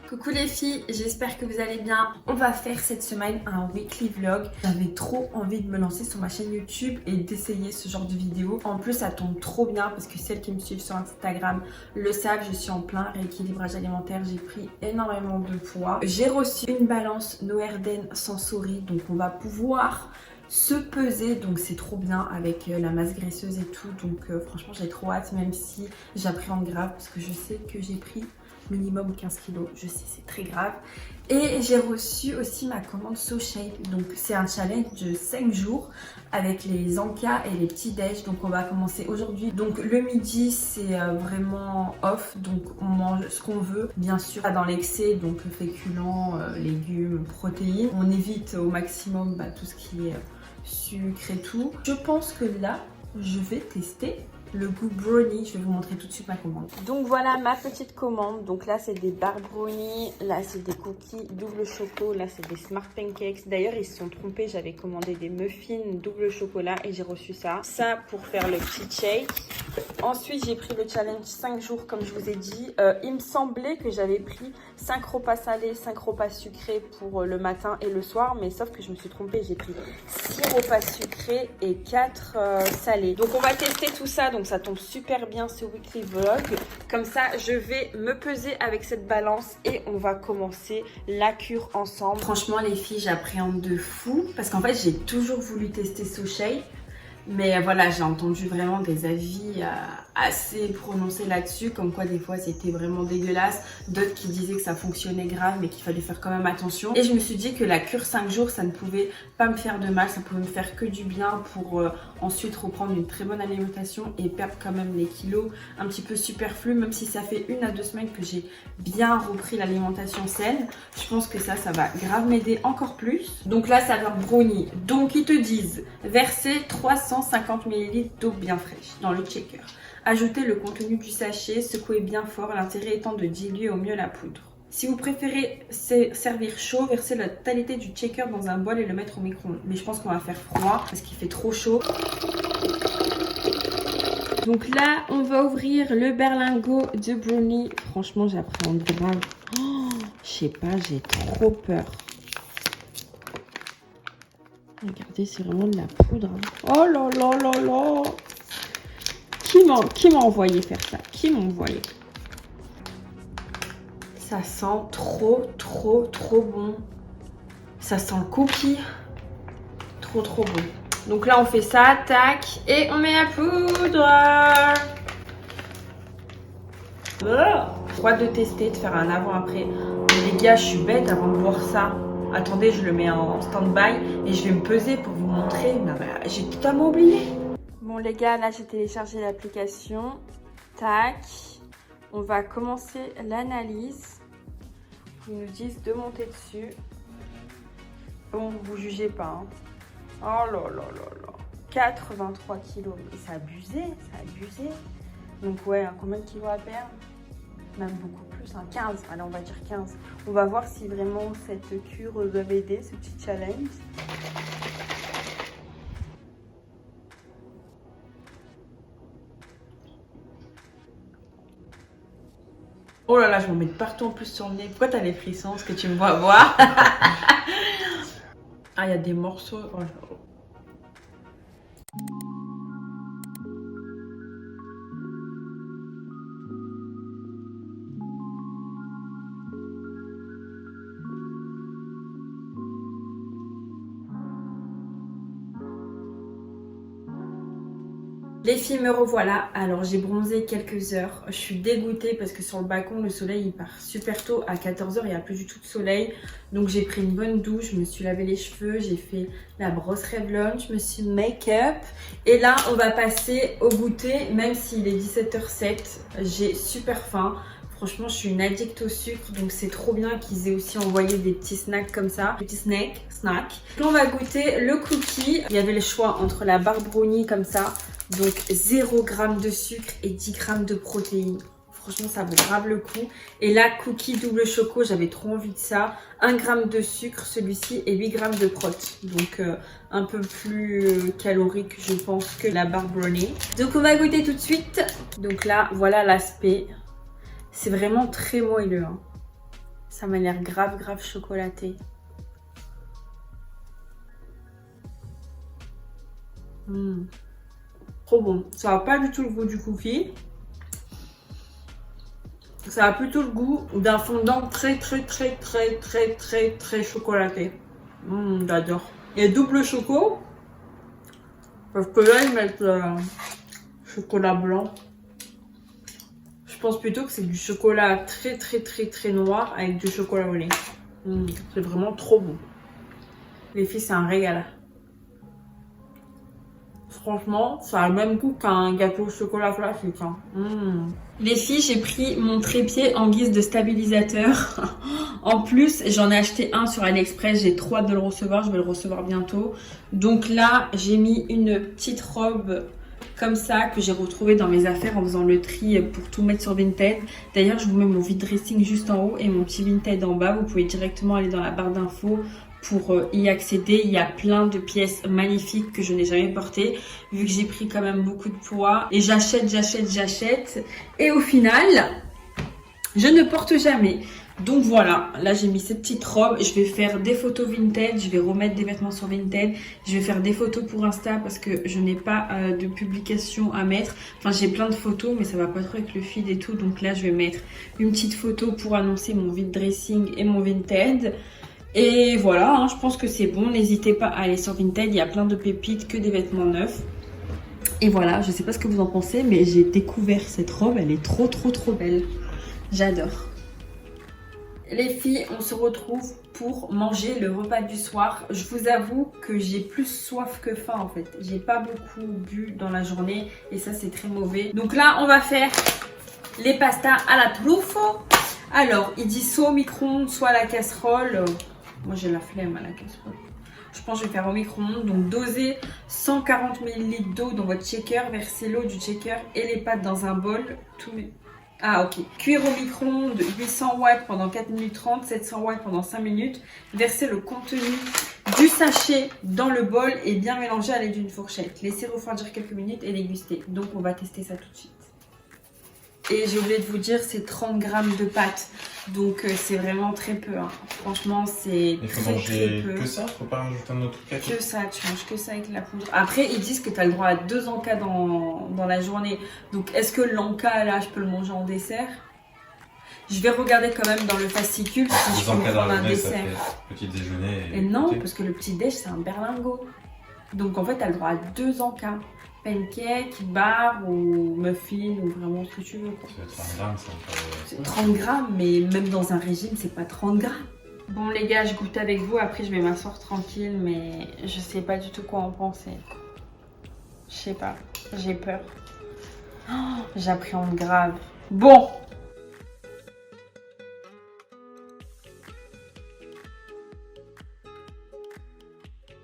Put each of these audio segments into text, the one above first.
Coucou les filles, j'espère que vous allez bien. On va faire cette semaine un weekly vlog. J'avais trop envie de me lancer sur ma chaîne YouTube et d'essayer ce genre de vidéo. En plus ça tombe trop bien parce que celles qui me suivent sur Instagram le savent, je suis en plein rééquilibrage alimentaire. J'ai pris énormément de poids. J'ai reçu une balance Noerden Sensory, donc on va pouvoir se peser, donc c'est trop bien avec la masse graisseuse et tout. Donc franchement j'ai trop hâte, même si j'appréhende grave parce que je sais que j'ai pris minimum 15 kilos, je sais c'est très grave. Et j'ai reçu aussi ma commande SoShape, donc c'est un challenge de 5 jours avec les encas et les petits déj. Donc on va commencer aujourd'hui. Donc le midi c'est vraiment off, donc on mange ce qu'on veut, bien sûr pas dans l'excès, donc féculents, légumes, protéines. On évite au maximum tout ce qui est sucre et tout. Je pense que là je vais tester le goût brownie. Je vais vous montrer tout de suite ma commande. Donc voilà ma petite commande. Donc là c'est des barres brownie, là c'est des cookies double choco, là c'est des smart pancakes. D'ailleurs ils se sont trompés, j'avais commandé des muffins double chocolat et j'ai reçu ça. Ça pour faire le petit shake. Ensuite j'ai pris le challenge 5 jours comme je vous ai dit. Il me semblait que j'avais pris 5 repas salés, 5 repas sucrés pour le matin et le soir, mais sauf que je me suis trompée, j'ai pris 6 repas sucrés et 4 salés. Donc on va tester tout ça, donc ça tombe super bien ce weekly vlog. Comme ça je vais me peser avec cette balance et on va commencer la cure ensemble. Franchement les filles, j'appréhende de fou parce qu'en fait j'ai toujours voulu tester SoShape. Mais voilà, j'ai entendu vraiment des avis assez prononcés là-dessus, comme quoi des fois c'était vraiment dégueulasse, d'autres qui disaient que ça fonctionnait grave mais qu'il fallait faire quand même attention. Et je me suis dit que la cure 5 jours ça ne pouvait pas me faire de mal, ça pouvait me faire que du bien pour ensuite reprendre une très bonne alimentation et perdre quand même les kilos un petit peu superflus, même si ça fait 1 à 2 semaines que j'ai bien repris l'alimentation saine. Je pense que ça va grave m'aider encore plus. Donc là ça va brownie, donc ils te disent verser 350 ml d'eau bien fraîche dans le shaker. Ajoutez le contenu du sachet, secouez bien fort, l'intérêt étant de diluer au mieux la poudre. Si vous préférez servir chaud, versez la totalité du shaker dans un bol et le mettre au micro-ondes. Mais je pense qu'on va faire froid parce qu'il fait trop chaud. Donc là, on va ouvrir le berlingot de brownie. Franchement, j'appréhende grave. Oh, je sais pas, j'ai trop peur. Regardez, c'est vraiment de la poudre. Oh là là là là! Qui m'a envoyé faire ça? Qui m'a envoyé? Ça sent trop bon. Ça sent le cookie. Trop bon. Donc là, on fait ça, tac, et on met la poudre. Droit de tester, de faire un avant-après. Les gars, je suis bête avant de boire ça. Attendez, je le mets en stand-by et je vais me peser pour vous montrer. J'ai totalement oublié. Bon les gars, là j'ai téléchargé l'application. Tac. On va commencer l'analyse. Ils nous disent de monter dessus. Bon, vous jugez pas. Hein. Oh là là là là. 83 kilos. Mais c'est abusé, c'est abusé. Donc ouais, combien de kilos à perdre? Même beaucoup plus, 15, allez on va dire 15. On va voir si vraiment cette cure va m'aider, ce petit challenge. Oh là là, je m'en mets partout en plus sur le nez. Pourquoi t'as les frissons, ce que tu me vois voir? Ah, il y a des morceaux. Oh là. Les filles, me revoilà. Alors j'ai bronzé quelques heures. Je suis dégoûtée parce que sur le balcon le soleil il part super tôt. À 14 h il n'y a plus du tout de soleil. Donc j'ai pris une bonne douche, je me suis lavé les cheveux, j'ai fait la brosse Revlon, je me suis make-up. Et là on va passer au goûter, même s'il est 17h07. J'ai super faim. Franchement, je suis une addict au sucre, donc c'est trop bien qu'ils aient aussi envoyé des petits snacks comme ça. Petits snacks. Là, on va goûter le cookie. Il y avait le choix entre la barre brownie comme ça, donc 0 g de sucre et 10 g de protéines. Franchement, ça vaut grave le coup. Et là, cookie double choco, j'avais trop envie de ça. 1 g de sucre, celui-ci, et 8 g de prot. Donc, un peu plus calorique, je pense, que la barre brownie. Donc, on va goûter tout de suite. Donc là, voilà l'aspect. C'est vraiment très moelleux. Hein. Ça m'a l'air grave chocolaté. Trop bon. Ça n'a pas du tout le goût du cookie. Ça a plutôt le goût d'un fondant très chocolaté. J'adore. Et double choco. Parce que là, ils mettent chocolat blanc. Je pense plutôt que c'est du chocolat très noir avec du chocolat au lait. C'est vraiment trop bon. Les filles, c'est un régal. Franchement, ça a le même goût qu'un gâteau au chocolat classique. Hein. Les filles, j'ai pris mon trépied en guise de stabilisateur. En plus, j'en ai acheté un sur AliExpress. J'ai trop hâte de le recevoir. Je vais le recevoir bientôt. Donc là, j'ai mis une petite robe comme ça que j'ai retrouvée dans mes affaires en faisant le tri pour tout mettre sur Vinted. D'ailleurs, je vous mets mon vide dressing juste en haut et mon petit Vinted en bas. Vous pouvez directement aller dans la barre d'infos pour y accéder. Il y a plein de pièces magnifiques que je n'ai jamais portées vu que j'ai pris quand même beaucoup de poids et j'achète et au final je ne porte jamais. Donc voilà, là j'ai mis cette petite robe, je vais faire des photos Vinted, je vais remettre des vêtements sur Vinted, je vais faire des photos pour Insta parce que je n'ai pas de publication à mettre. Enfin, j'ai plein de photos mais ça va pas trop avec le feed et tout, donc là je vais mettre une petite photo pour annoncer mon vide dressing et mon Vinted. Et voilà, hein, je pense que c'est bon. N'hésitez pas à aller sur Vinted, il y a plein de pépites, que des vêtements neufs. Et voilà, je sais pas ce que vous en pensez, mais j'ai découvert cette robe, elle est trop belle. J'adore. Les filles, on se retrouve pour manger le repas du soir. Je vous avoue que j'ai plus soif que faim en fait. J'ai pas beaucoup bu dans la journée et ça c'est très mauvais. Donc là, on va faire les pastas à la truffo. Alors, il dit soit au micro-ondes, soit à la casserole. Moi, j'ai la flemme à la casserole. Je pense que je vais faire au micro-ondes. Donc, dosez 140 ml d'eau dans votre shaker. Versez l'eau du shaker et les pâtes dans un bol. Ah, ok. Cuire au micro-ondes 800 watts pendant 4 minutes 30, 700 watts pendant 5 minutes. Versez le contenu du sachet dans le bol et bien mélanger à l'aide d'une fourchette. Laissez refroidir quelques minutes et déguster. Donc, on va tester ça tout de suite. Et j'ai oublié de vous dire, c'est 30 g de pâtes. Donc c'est vraiment très peu. Hein. Franchement, c'est très peu. Que ça, faut pas rajouter un autre truc. Que ça, tu manges que ça avec la poudre. Après, ils disent que tu as le droit à 2 encas dans la journée. Donc est-ce que l'enca là, je peux le manger en dessert? Je vais regarder quand même dans le fascicule si je peux me prendre un dessert. Ça fait petit déjeuner. Et non, parce que le petit déj, c'est un berlingot. Donc en fait, tu as le droit à 2 encas. Pancake, bar ou muffin ou vraiment ce que tu veux. C'est 30 g, c'est 30 g, mais même dans un régime, c'est pas 30 g. Bon les gars, je goûte avec vous, après je vais m'asseoir tranquille, mais je sais pas du tout quoi en penser. Je sais pas, j'ai peur. Oh, j'appréhende grave. Bon.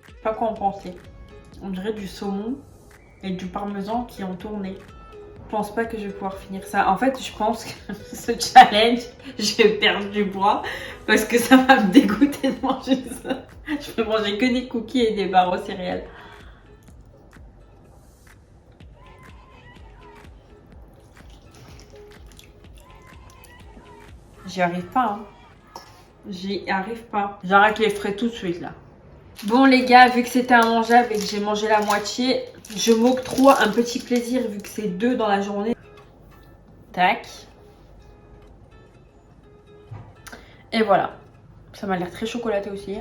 Je sais pas quoi en penser. On dirait du saumon et du parmesan qui ont tourné. Je pense pas que je vais pouvoir finir ça. En fait, je pense que ce challenge, je vais perdre du poids parce que ça va me dégoûter de manger ça. Je peux manger que des cookies et des barres aux céréales. J'y arrive pas. Hein. J'y arrive pas. J'arrête les frais tout de suite là. Bon les gars, vu que c'était immangeable et que j'ai mangé la moitié, je m'octroie un petit plaisir vu que c'est 2 dans la journée. Tac. Et voilà. Ça m'a l'air très chocolaté aussi.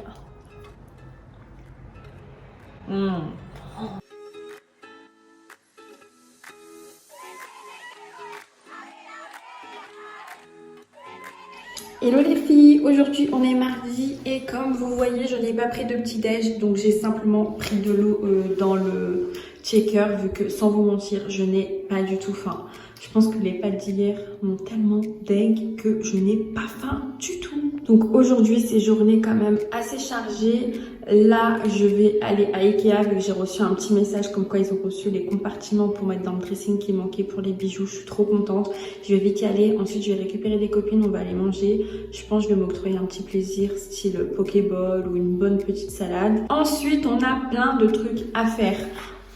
Hello les filles, aujourd'hui on est mardi et comme vous voyez je n'ai pas pris de petit déj, donc j'ai simplement pris de l'eau dans le shaker vu que sans vous mentir je n'ai pas du tout faim. Je pense que les pâtes d'hier m'ont tellement deg que je n'ai pas faim du tout. Donc aujourd'hui, c'est journée quand même assez chargée. Là, je vais aller à Ikea vu que j'ai reçu un petit message comme quoi ils ont reçu les compartiments pour mettre dans le dressing qui manquait pour les bijoux. Je suis trop contente. Je vais vite y aller. Ensuite, je vais récupérer des copines. On va aller manger. Je pense que je vais m'octroyer un petit plaisir style Pokéball ou une bonne petite salade. Ensuite, on a plein de trucs à faire.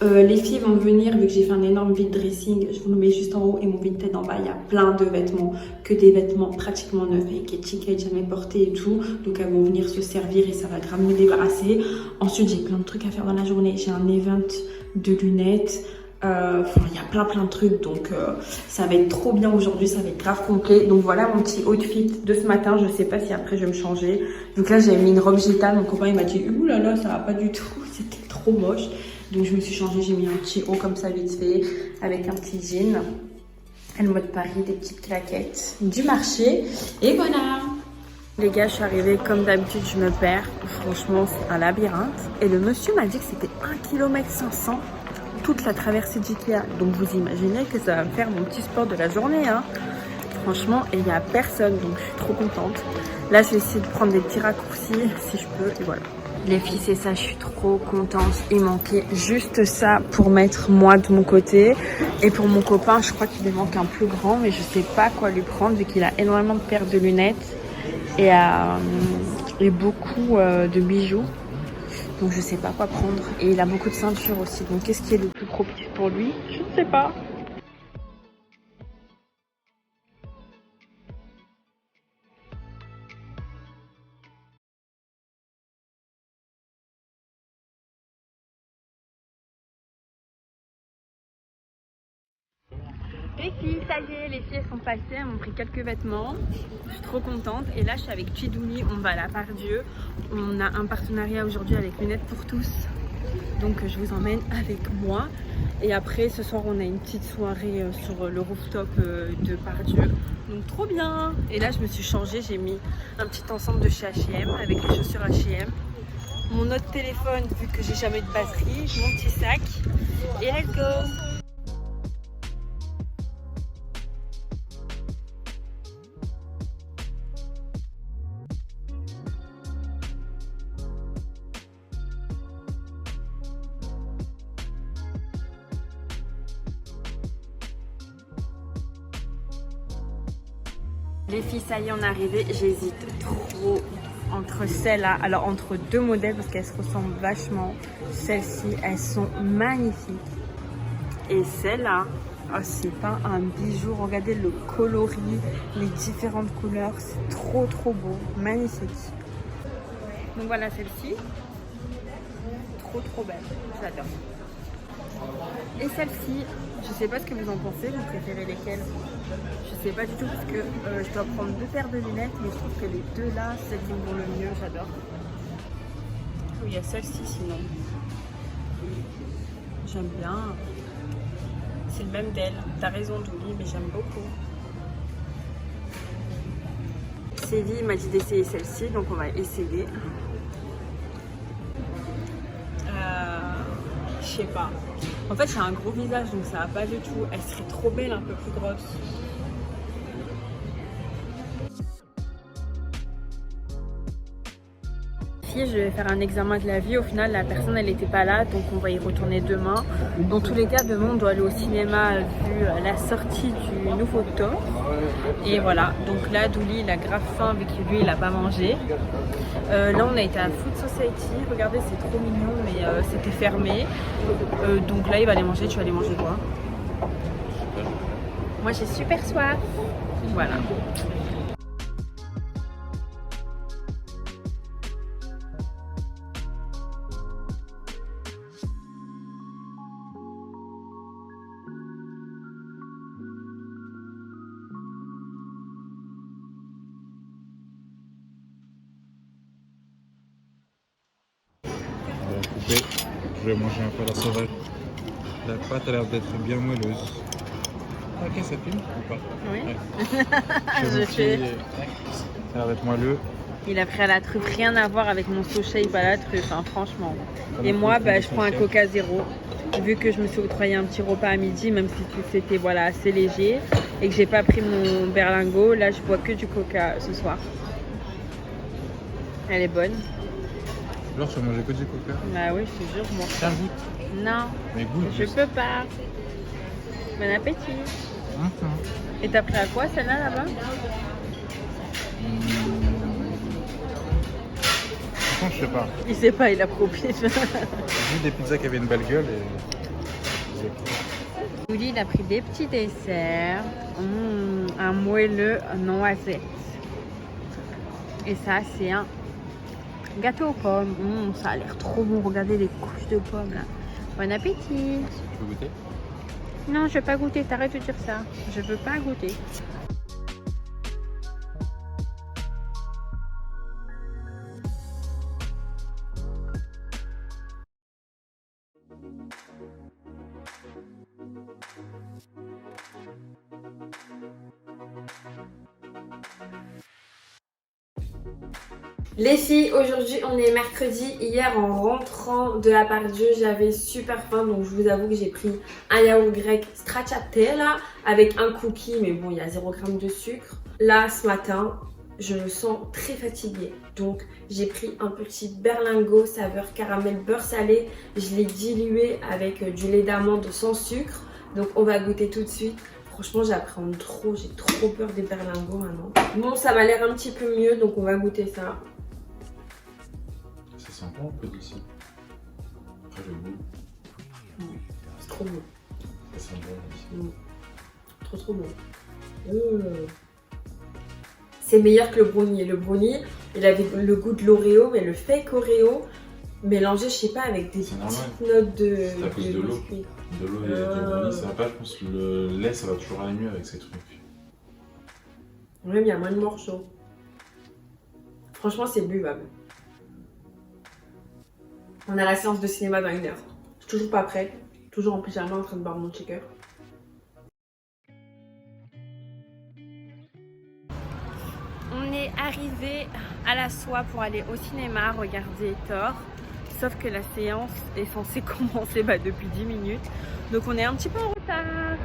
Les filles vont venir, vu que j'ai fait un énorme vide dressing, je vous le mets juste en haut et mon vide tête en bas, il y a plein de vêtements, que des vêtements pratiquement neufs avec étiquette jamais portés et tout, donc elles vont venir se servir et ça va grave me débarrasser. Ensuite j'ai plein de trucs à faire dans la journée, j'ai un event de lunettes, il y a plein de trucs, donc ça va être trop bien aujourd'hui, ça va être grave complet. Donc voilà mon petit outfit de ce matin, je sais pas si après je vais me changer. Donc là j'avais mis une robe gitane, mon copain il m'a dit ouh là là ça va pas du tout, c'était trop moche. Donc je me suis changée, j'ai mis un petit haut comme ça vite fait, avec un petit jean, le mode Paris, des petites claquettes du marché, et voilà. Les gars, je suis arrivée comme d'habitude, je me perds, franchement c'est un labyrinthe. Et le monsieur m'a dit que c'était 1,5 km toute la traversée d'Ikea. Donc vous imaginez que ça va me faire mon petit sport de la journée, hein. Franchement, et il n'y a personne, donc je suis trop contente. Là, je vais essayer de prendre des petits raccourcis si je peux, et voilà. Les filles, c'est ça, je suis trop contente. Il manquait juste ça pour mettre moi de mon côté. Et pour mon copain, je crois qu'il lui manque un plus grand, mais je sais pas quoi lui prendre vu qu'il a énormément de paires de lunettes et beaucoup de bijoux. Donc je sais pas quoi prendre. Et il a beaucoup de ceintures aussi. Donc qu'est-ce qui est le plus propice pour lui? Je ne sais pas. Les filles, ça y est, les filles elles sont passées, elles m'ont pris quelques vêtements. Je suis trop contente. Et là, je suis avec Chidouli, on va à la Part-Dieu. On a un partenariat aujourd'hui avec Lunettes pour tous. Donc je vous emmène avec moi. Et après, ce soir, on a une petite soirée sur le rooftop de Part-Dieu. Donc trop bien. Et là, je me suis changée, j'ai mis un petit ensemble de chez H&M avec les chaussures H&M. Mon autre téléphone, vu que j'ai jamais de batterie, mon petit sac. Et let's go. Les filles, ça y est, on est arrivé. J'hésite trop entre celles-là, alors entre deux modèles parce qu'elles se ressemblent vachement. Celles-ci, elles sont magnifiques. Et celle-là, oh, c'est pas un bijou. Regardez le coloris, les différentes couleurs. C'est trop beau, magnifique. Donc voilà celle-ci. Trop belle, j'adore. Et celle-ci, je sais pas ce que vous en pensez, vous préférez lesquelles? Je sais pas du tout parce que je dois prendre deux paires de lunettes, mais je trouve que les deux là, c'est celles qui me vont le mieux, j'adore. Il y a celle-ci sinon. J'aime bien. C'est le même d'elle. T'as raison Douli, mais j'aime beaucoup. Célie m'a dit d'essayer celle-ci, donc on va essayer. Je sais pas. En fait, j'ai un gros visage, donc ça va pas du tout. Elle serait trop belle, un peu plus grosse. Je vais faire un examen de la vie. Au final, la personne, elle n'était pas là, donc on va y retourner demain. Dans tous les cas, demain, on doit aller au cinéma vu la sortie du nouveau Thor. Et voilà. Donc là, Douli, il a grave faim vu que lui, il n'a pas mangé. Là, on a été à Food Society. Regardez, c'est trop mignon, mais c'était fermé. Donc là, il va aller manger. Tu vas aller manger quoi? Moi, j'ai super soif. Voilà. Je vais manger un peu la sauvage. La pâte a l'air d'être bien moelleuse. Ok, ça filme ou pas? Oui. Ouais. Je fais. Ça a l'air d'être moelleux. Il a pris à la truffe, rien à voir avec mon soul shape à la truffe, hein, franchement. Et moi, bah, je prends un Coca zéro. vu que je me suis octroyé un petit repas à midi, même si c'était voilà, assez léger, et que j'ai pas pris mon berlingot, là je bois que du coca ce soir. Elle est bonne. Genre, tu vas manger que du coca? Bah oui, je te jure, moi. Tiens, goûte. Non, Mais goûte. je peux pas. Bon appétit. Et t'as pris à quoi, celle-là, là-bas? Franchement, je sais pas. Il sait pas, il a pris au pif. J'ai vu des pizzas qui avaient une belle gueule et... Julie, il a pris des petits desserts. Un moelleux noisette. Et ça, c'est un gâteau aux pommes. Ça a l'air trop bon. Regardez les couches de pommes là. Bon appétit. Tu peux goûter? Non, je vais pas goûter. T'arrêtes de dire ça. Je veux pas goûter. Les filles, aujourd'hui on est mercredi. Hier en rentrant de la part de Dieu, j'avais super faim, donc je vous avoue que j'ai pris un yaourt grec stracciatella avec un cookie, mais bon il y a 0 g de sucre. Là ce matin je me sens très fatiguée, donc j'ai pris un petit berlingot saveur caramel beurre salé. Je l'ai dilué avec du lait d'amande sans sucre, donc on va goûter tout de suite. Franchement, j'appréhende trop, j'ai trop peur des berlingots maintenant. Bon, ça m'a l'air un petit peu mieux, donc on va goûter ça. Ça sent bon un peu d'ici. Après le goût. C'est trop bon. Ça sent bon ici. Trop bon. C'est meilleur que le brownie. Le brownie, il avait le goût de l'Oreo, mais le fake Oreo mélangé, je sais pas, avec des petites notes de... C'est à cause de l'eau. biscuit. De l'eau et du brownie, ça va pas, je pense que le lait ça va toujours aller mieux avec ces trucs. Même il y a moins de morceaux. Franchement, c'est buvable. On a la séance de cinéma dans 1 heure. Je suis toujours pas prête. Toujours en pyjama en train de boire mon shaker. On est arrivé à la soie pour aller au cinéma regarder Thor. Sauf que la séance est censée commencer depuis 10 minutes. Donc on est un petit peu en retard.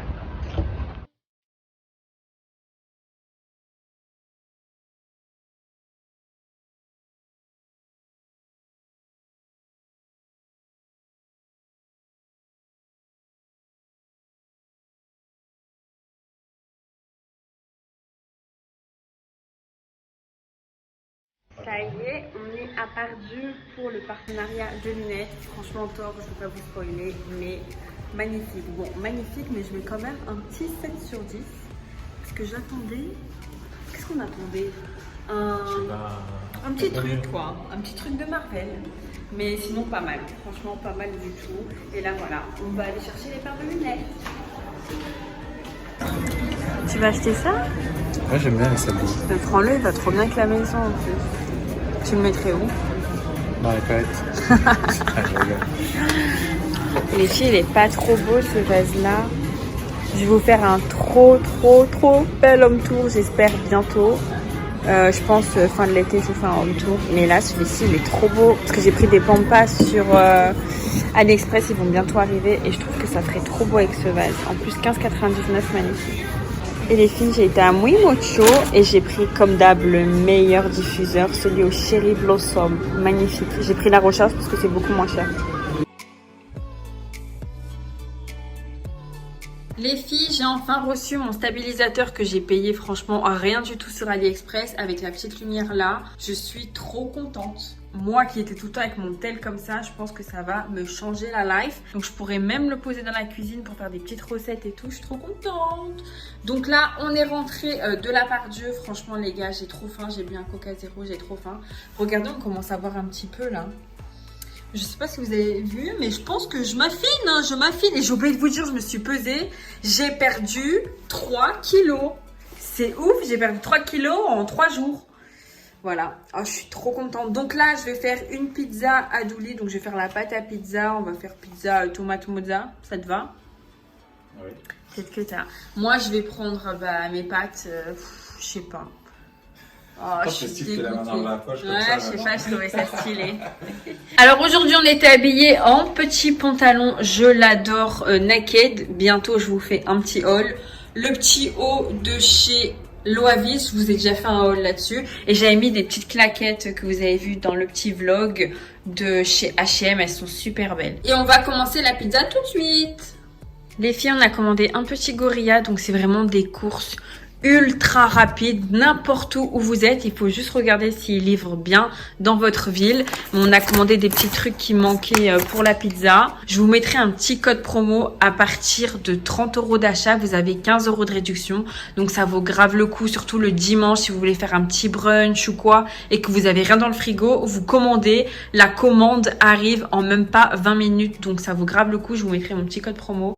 Ça y est, on est à Pardieu pour le partenariat de lunettes. Franchement, Thor, je ne vais pas vous spoiler, mais magnifique. Bon, magnifique, mais je mets quand même un petit 7 sur 10. Parce que j'attendais... Qu'est-ce qu'on attendait? Un petit truc, quoi. Un petit truc de Marvel. Mais sinon, pas mal. Franchement, pas mal du tout. Et là, voilà, on va aller chercher les paires de lunettes. Tu vas acheter ça? Ouais, j'aime bien les sables. Prends-le, il va trop bien avec la maison en plus. Tu le mettrais où? Dans les palettes. Les filles, il est pas trop beau ce vase-là. Je vais vous faire un trop bel home tour, j'espère bientôt. Je pense fin de l'été, je vous fais un home tour. Mais là, celui-ci, il est trop beau. Parce que j'ai pris des pampas sur AliExpress, ils vont bientôt arriver. Et je trouve que ça ferait trop beau avec ce vase. En plus, 15,99, magnifique. Et les filles, j'ai été à Muimocho et j'ai pris comme d'hab le meilleur diffuseur, celui au Cherry Blossom. Magnifique. J'ai pris la recharge parce que c'est beaucoup moins cher. Les filles, j'ai enfin reçu mon stabilisateur que j'ai payé franchement à rien du tout sur AliExpress avec la petite lumière là. Je suis trop contente. Moi qui étais tout le temps avec mon tel comme ça, je pense que ça va me changer la life. Donc je pourrais même le poser dans la cuisine pour faire des petites recettes et tout. Je suis trop contente. Donc là, on est rentré de la part Dieu. Franchement les gars, j'ai trop faim. J'ai bu un Coca Zéro, j'ai trop faim. Regardez, on commence à boire un petit peu là. Je sais pas si vous avez vu, mais je pense que je m'affine, hein, je m'affine. Et j'ai oublié de vous dire, je me suis pesée. J'ai perdu 3 kilos. C'est ouf, j'ai perdu 3 kilos en 3 jours. Voilà, oh, je suis trop contente. Donc là, je vais faire une pizza à Douli. Donc je vais faire la pâte à pizza. On va faire pizza tomate mozza. Ça te va? Oui. Peut-être que t'as. Moi, je vais prendre mes pâtes, je sais pas. Oh, je C'est suis stylé, tu la main dans la poche comme ouais, ça. je sais pas, je trouvais ça stylé. Alors aujourd'hui, on était habillés en petit pantalon. Je l'adore, naked. Bientôt, je vous fais un petit haul. Le petit haut de chez Loavis, je vous ai déjà fait un haul là-dessus. Et j'avais mis des petites claquettes que vous avez vues dans le petit vlog de chez H&M. Elles sont super belles. Et on va commencer la pizza tout de suite. Les filles, on a commandé un petit gorilla. Donc c'est vraiment des courses ultra rapide, n'importe où vous êtes, il faut juste regarder s'ils livrent bien dans votre ville. On a commandé des petits trucs qui manquaient pour la pizza. Je vous mettrai un petit code promo à partir de 30 € d'achat. Vous avez 15 € de réduction, donc ça vaut grave le coup, surtout le dimanche si vous voulez faire un petit brunch ou quoi et que vous avez rien dans le frigo, vous commandez, la commande arrive en même pas 20 minutes, donc ça vaut grave le coup. Je vous mettrai mon petit code promo.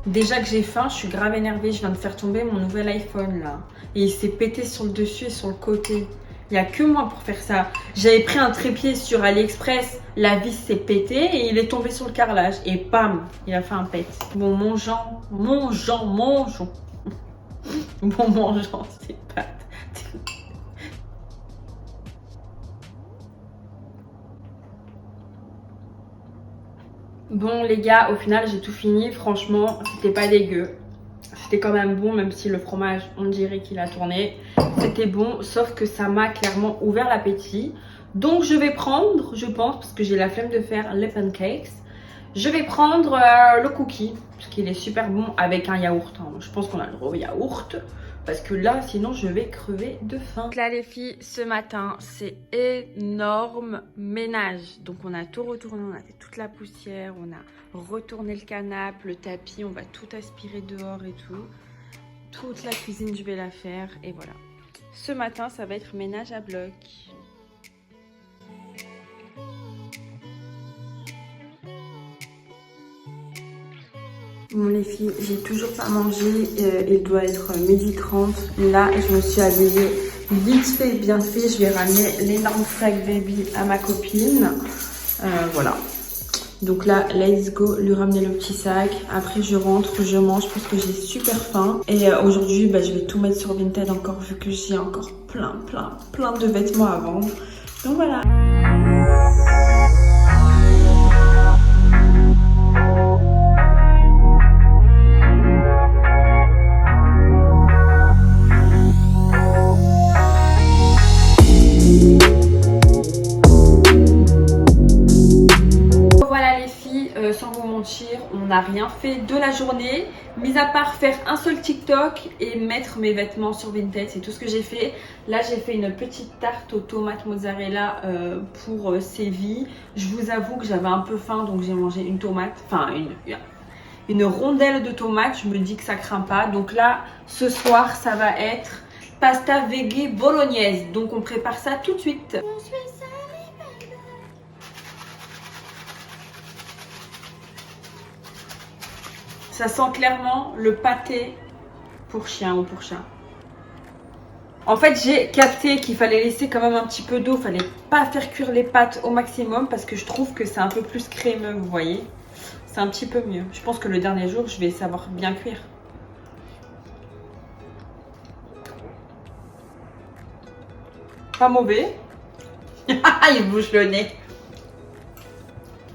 Déjà que j'ai faim, je suis grave énervée. Je viens de faire tomber mon nouvel iPhone là. Et il s'est pété sur le dessus et sur le côté. Il n'y a que moi pour faire ça. J'avais pris un trépied sur AliExpress. La vis s'est pétée et il est tombé sur le carrelage. Et bam, il a fait un pet. Bon, mangeant. Bon, mangeant, c'est pas... Bon les gars, au final j'ai tout fini, franchement c'était pas dégueu. C'était quand même bon, même si le fromage on dirait qu'il a tourné. C'était bon, sauf que ça m'a clairement ouvert l'appétit. Donc je vais prendre, je pense, parce que j'ai la flemme de faire les pancakes, je vais prendre le cookie, parce qu'il est super bon avec un yaourt. Hein. Je pense qu'on a le droit au yaourt. Parce que là, sinon, je vais crever de faim. Donc là, les filles, ce matin, c'est énorme ménage. Donc, on a tout retourné, on a fait toute la poussière, on a retourné le canapé, le tapis, on va tout aspirer dehors et tout. Toute la cuisine, je vais la faire et voilà. Ce matin, ça va être ménage à bloc. Bon les filles, j'ai toujours pas mangé, il doit être 12h30. Là, je me suis habillée vite fait, bien fait. Je vais ramener l'énorme sac baby à ma copine. Voilà. Donc là, let's go, lui ramener le petit sac. Après, je rentre, je mange parce que j'ai super faim. Et aujourd'hui, je vais tout mettre sur Vinted encore vu que j'ai encore plein de vêtements à vendre. Donc voilà. Sans vous mentir, on n'a rien fait de la journée, mis à part faire un seul TikTok et mettre mes vêtements sur Vinted, c'est tout ce que j'ai fait. Là, j'ai fait une petite tarte aux tomates mozzarella pour Séville. Je vous avoue que j'avais un peu faim, donc j'ai mangé une tomate, enfin une rondelle de tomate. Je me dis que ça craint pas. Donc là, ce soir, ça va être pasta veggie bolognaise. Donc on prépare ça tout de suite. Ça sent clairement le pâté pour chien ou pour chat. En fait, j'ai capté qu'il fallait laisser quand même un petit peu d'eau. Il fallait pas faire cuire les pâtes au maximum parce que je trouve que c'est un peu plus crémeux, vous voyez. C'est un petit peu mieux. Je pense que le dernier jour, je vais savoir bien cuire. Pas mauvais. Il bouge le nez.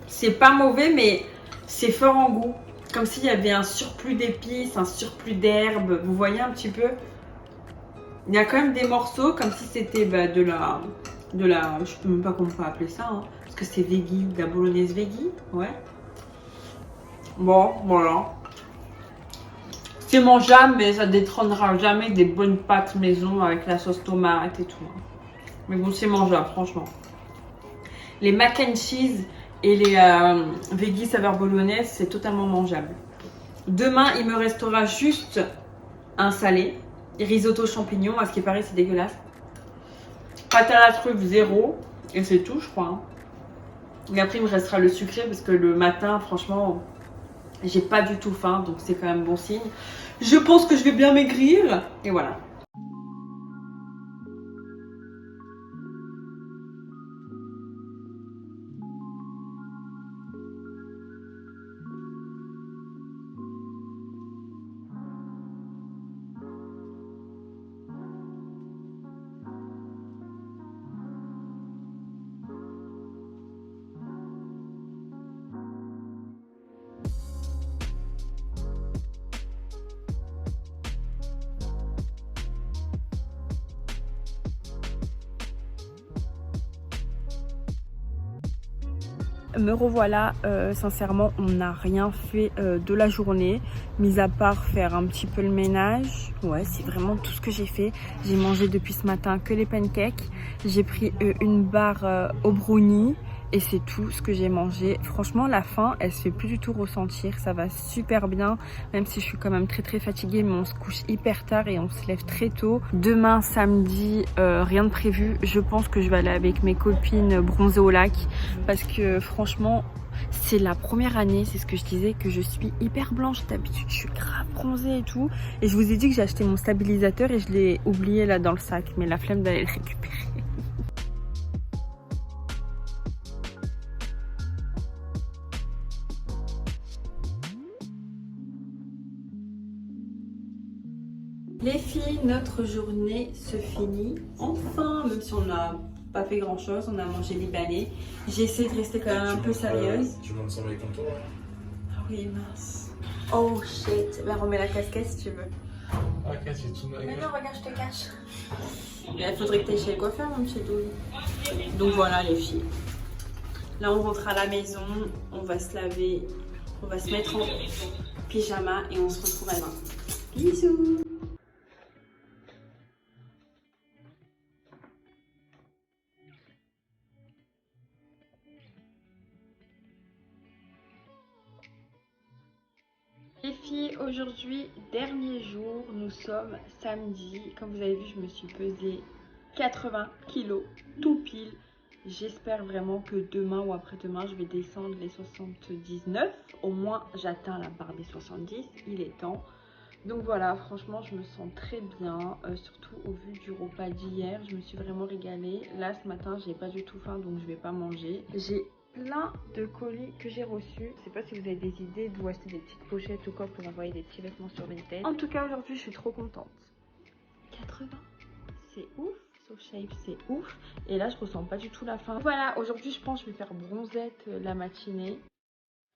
C'est pas mauvais, mais c'est fort en goût. Comme s'il y avait un surplus d'épices, un surplus d'herbes. Vous voyez un petit peu? Il y a quand même des morceaux comme si c'était de la... Je sais même pas comment on peut appeler ça. Hein, parce que c'est veggie, de la bolognaise veggie. Ouais. Bon, voilà. C'est mangeable, mais ça détrônera jamais des bonnes pâtes maison avec la sauce tomate et tout. Mais bon, c'est mangeable, franchement. Les mac and cheese et les veggie saveur bolognaise, c'est totalement mangeable. Demain, il me restera juste un salé. Risotto champignons, à ce qui paraît, c'est dégueulasse. Pâte à la truffe, 0. Et c'est tout, je crois. Hein. Et après, il me restera le sucré parce que le matin, franchement, j'ai pas du tout faim. Donc, c'est quand même bon signe. Je pense que je vais bien maigrir. Et voilà. Me revoilà, sincèrement on n'a rien fait de la journée, mis à part faire un petit peu le ménage. Ouais, c'est vraiment tout ce que j'ai fait. J'ai mangé depuis ce matin que les pancakes, j'ai pris une barre au brownie et c'est tout ce que j'ai mangé. Franchement la faim elle se fait plus du tout ressentir, ça va super bien, même si je suis quand même très fatiguée, mais on se couche hyper tard et on se lève très tôt. Demain samedi, rien de prévu, je pense que je vais aller avec mes copines bronzer au lac parce que franchement c'est la première année, c'est ce que je disais, que je suis hyper blanche. D'habitude je suis grave bronzée et tout, et je vous ai dit que j'ai acheté mon stabilisateur et je l'ai oublié là dans le sac, mais la flemme d'aller le récupérer. Les filles, notre journée se finit enfin, même si on n'a pas fait grand chose, on a mangé libanais. J'ai essayé de rester quand même un peu sérieuse. Tu montes sans avec ton tour, Ah oui, mince. Oh shit, bah remets la casquette si tu veux. Ah, qu'est-ce que tu m'as. Mais non, regarde, je te cache. Il faudrait que tu ailles chez le coiffeur, mon petit Doudou. Donc voilà les filles. Là on rentre à la maison, on va se laver, on va se mettre en pyjama et on se retrouve à demain. Bisous. Les filles, aujourd'hui, dernier jour, nous sommes samedi. Comme vous avez vu, je me suis pesée 80 kilos, tout pile. J'espère vraiment que demain ou après-demain, je vais descendre les 79. Au moins, j'atteins la barre des 70, il est temps. Donc voilà, franchement, je me sens très bien, surtout au vu du repas d'hier. Je me suis vraiment régalée. Là, ce matin, j'ai pas du tout faim, donc je vais pas manger. J'ai plein de colis que j'ai reçus. Je sais pas si vous avez des idées d'où acheter des petites pochettes ou quoi pour envoyer des petits vêtements sur Vinted. En tout cas, aujourd'hui, je suis trop contente. 80, c'est ouf. So shape, c'est ouf. Et là, je ressens pas du tout la faim. Voilà, aujourd'hui, je pense que je vais faire bronzette la matinée.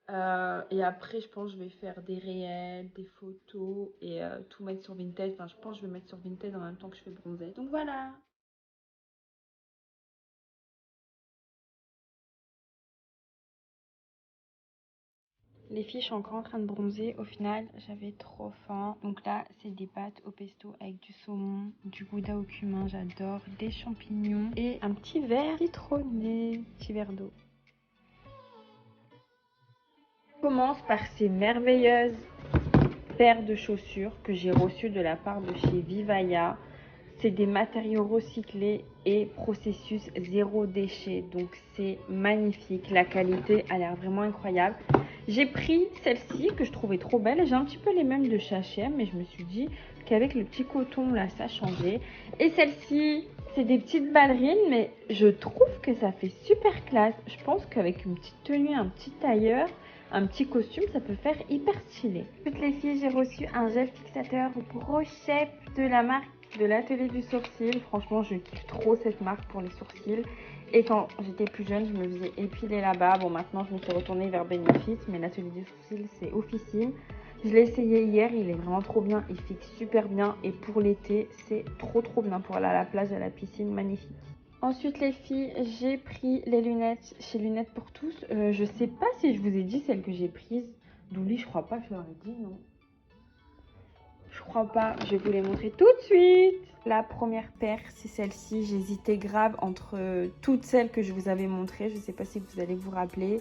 Et après, je pense que je vais faire des réels, des photos et tout mettre sur Vinted. Enfin, je pense que je vais mettre sur Vinted en même temps que je fais bronzette. Donc voilà. Les filles, je suis encore en train de bronzer. Au final, j'avais trop faim. Donc là, c'est des pâtes au pesto avec du saumon, du gouda au cumin, j'adore, des champignons et un petit verre citronné, petit verre d'eau. On commence par ces merveilleuses paires de chaussures que j'ai reçues de la part de chez Vivaya. C'est des matériaux recyclés et processus zéro déchet. Donc c'est magnifique. La qualité a l'air vraiment incroyable. J'ai pris celle-ci que je trouvais trop belle. J'ai un petit peu les mêmes de chez H&M, mais je me suis dit qu'avec le petit coton là, ça changeait. Et celle-ci, c'est des petites ballerines, mais je trouve que ça fait super classe. Je pense qu'avec une petite tenue, un petit tailleur, un petit costume, ça peut faire hyper stylé. Toutes les filles, j'ai reçu un gel fixateur Brow Shape de la marque de l'atelier du sourcil. Franchement, je kiffe trop cette marque pour les sourcils. Et quand j'étais plus jeune, je me faisais épiler là-bas. Bon, maintenant, je me suis retournée vers Benefit, mais l'atelier du sourcil, c'est oufissime. Je l'ai essayé hier, il est vraiment trop bien, il fixe super bien et pour l'été, c'est trop bien pour aller à la plage, à la piscine, magnifique. Ensuite les filles, j'ai pris les lunettes chez Lunettes pour tous. Je sais pas si je vous ai dit celles que j'ai prises. Douli, je crois pas que je leur ai dit, non. Je crois pas, je vais vous les montrer tout de suite. La première paire, c'est celle-ci. J'hésitais grave entre toutes celles que je vous avais montrées. Je sais pas si vous allez vous rappeler.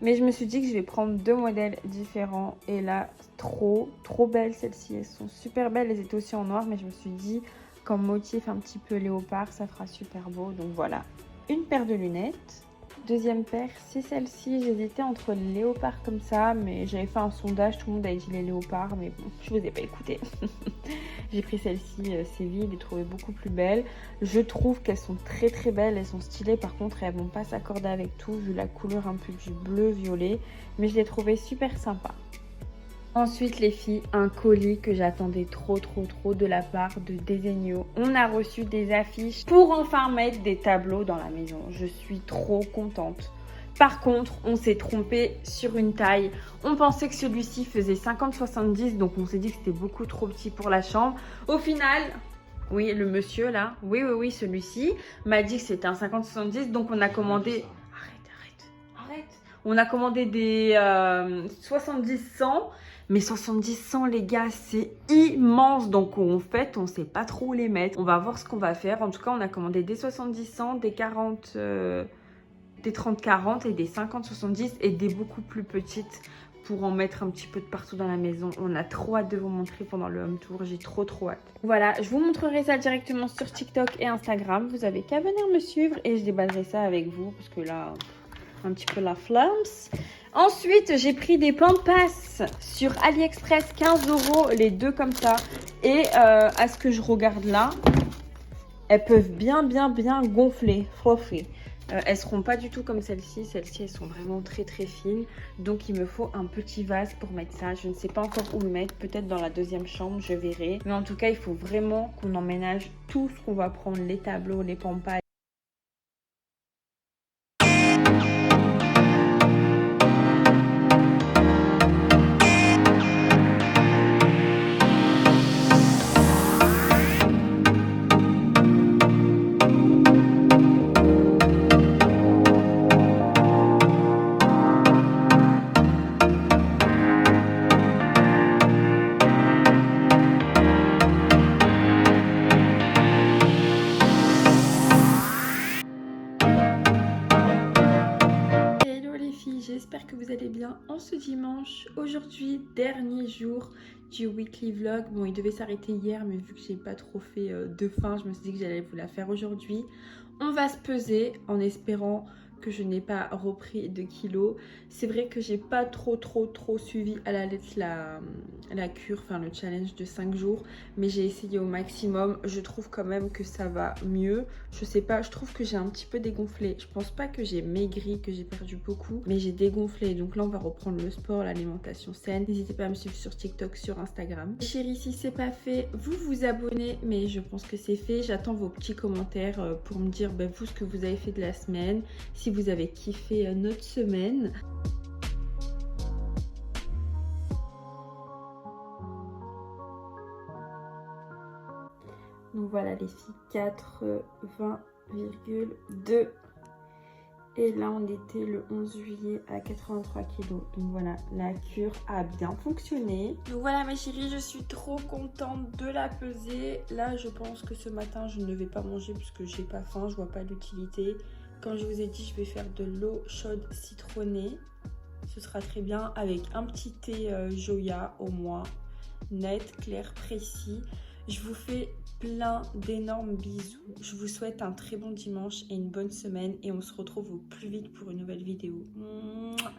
Mais je me suis dit que je vais prendre deux modèles différents. Et là, trop belles celles-ci. Elles sont super belles. Elles étaient aussi en noir. Mais je me suis dit, comme motif un petit peu léopard, ça fera super beau. Donc voilà, une paire de lunettes. Deuxième paire, c'est celle-ci. J'hésitais entre les léopards comme ça, mais j'avais fait un sondage, tout le monde avait dit les léopards, mais bon, je vous ai pas écouté. J'ai pris celle-ci, c'est vide, je l'ai trouvée beaucoup plus belle. Je trouve qu'elles sont très belles, elles sont stylées, par contre elles vont pas s'accorder avec tout, vu la couleur un peu du bleu-violet, mais je l'ai trouvée super sympa. Ensuite les filles, un colis que j'attendais trop de la part de Desenio. On a reçu des affiches pour enfin mettre des tableaux dans la maison. Je suis trop contente. Par contre, on s'est trompé sur une taille. On pensait que celui-ci faisait 50-70, donc on s'est dit que c'était beaucoup trop petit pour la chambre. Au final, oui, le monsieur là, oui, celui-ci m'a dit que c'était un 50-70, donc on a commandé... Arrête. On a commandé des 70-100. Mais 70-100 les gars, c'est immense. Donc en fait, on sait pas trop où les mettre. On va voir ce qu'on va faire. En tout cas, on a commandé des 70-100, des 40, des 30-40 et des 50-70 et des beaucoup plus petites pour en mettre un petit peu de partout dans la maison. On a trop hâte de vous montrer pendant le home tour. J'ai trop hâte. Voilà, je vous montrerai ça directement sur TikTok et Instagram. Vous avez qu'à venir me suivre et je débattrai ça avec vous parce que là, un petit peu la flamme. Ensuite, j'ai pris des pampas sur AliExpress, 15 €, les deux comme ça. Et à ce que je regarde là, elles peuvent bien gonfler, fluffy. Elles seront pas du tout comme celles-ci. Celles-ci, elles sont vraiment très fines. Donc, il me faut un petit vase pour mettre ça. Je ne sais pas encore où le mettre. Peut-être dans la deuxième chambre, je verrai. Mais en tout cas, il faut vraiment qu'on emménage tout ce qu'on va prendre. Les tableaux, les pampas. J'espère que vous allez bien en ce dimanche. Aujourd'hui, dernier jour du weekly vlog. Bon, il devait s'arrêter hier, mais vu que j'ai pas trop fait de fin, je me suis dit que j'allais vous la faire aujourd'hui. On va se peser en espérant que je n'ai pas repris de kilos. C'est vrai que j'ai pas trop suivi à la lettre la cure, enfin le challenge de 5 jours, mais j'ai essayé au maximum. Je trouve quand même que ça va mieux. Je sais pas, je trouve que j'ai un petit peu dégonflé. Je pense pas que j'ai maigri, que j'ai perdu beaucoup, mais j'ai dégonflé. Donc là on va reprendre le sport, l'alimentation saine. N'hésitez pas à me suivre sur TikTok, sur Instagram. Chérie, si c'est pas fait, vous abonnez, mais je pense que c'est fait. J'attends vos petits commentaires pour me dire vous ce que vous avez fait de la semaine, si vous avez kiffé notre semaine. Donc voilà les filles, 80,2. Et là on était le 11 juillet à 83 kg. Donc voilà, la cure a bien fonctionné. Donc voilà mes chéris, je suis trop contente de la peser. Là je pense que ce matin je ne vais pas manger puisque j'ai pas faim, je vois pas l'utilité. Comme je vous ai dit, je vais faire de l'eau chaude citronnée. Ce sera très bien avec un petit thé Joya au moins. Net, clair, précis. Je vous fais plein d'énormes bisous. Je vous souhaite un très bon dimanche et une bonne semaine. Et on se retrouve au plus vite pour une nouvelle vidéo. Mouah.